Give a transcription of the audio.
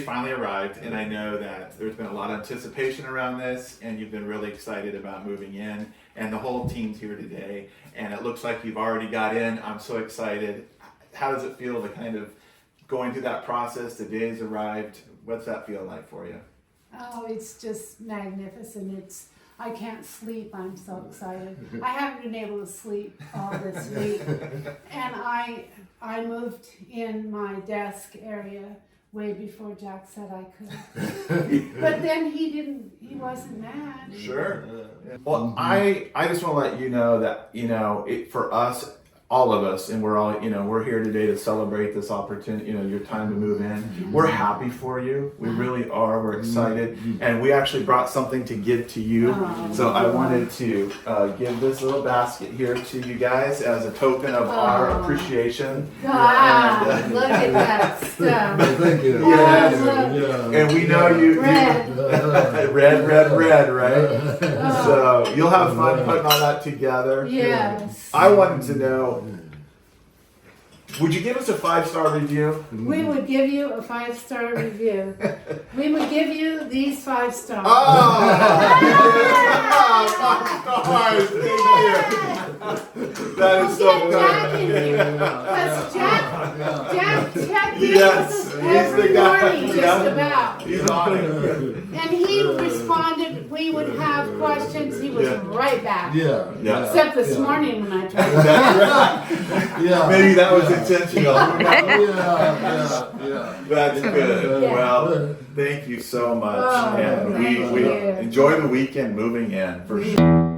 finally arrived, and I know that there's been a lot of anticipation around this, and you've been really excited about moving in, and the whole team's here today, and it looks like you've already got in. I'm so excited. How does it feel to kind of going through that process? The day's arrived. What's that feel like for you? Oh, it's just magnificent. I can't sleep. I'm so excited. I haven't been able to sleep all this week. And I moved in my desk area way before Jack said I could. But then he wasn't mad. Sure. Well, I just want to let you know that, for us, all of us, and we're all, we're here today to celebrate this opportunity, your time to move in. We're happy for you. We really are. We're excited. And we actually brought something to give to you. So I wanted to give this little basket here to you guys as a token of our appreciation. Wow, look at that stuff. Thank you. Yes. And we know you. Red. Red, right? So you'll have fun putting all that together. Yes. I wanted to know, would you give us a 5-star review? We would give you a 5-star review. We would give you these 5 stars. Oh! 5 stars! Thank you. That is so Jack in good. here. Because Jack Yes, he's every the guy. morning just Yeah. about. He's on it. And he responded, we would have questions, he was right back. Yeah. Except this morning when I tried. That's right. Maybe that was intentional. That's good. Yeah. Well, thank you so much. Oh, And thank we you. enjoy the weekend moving in for sure.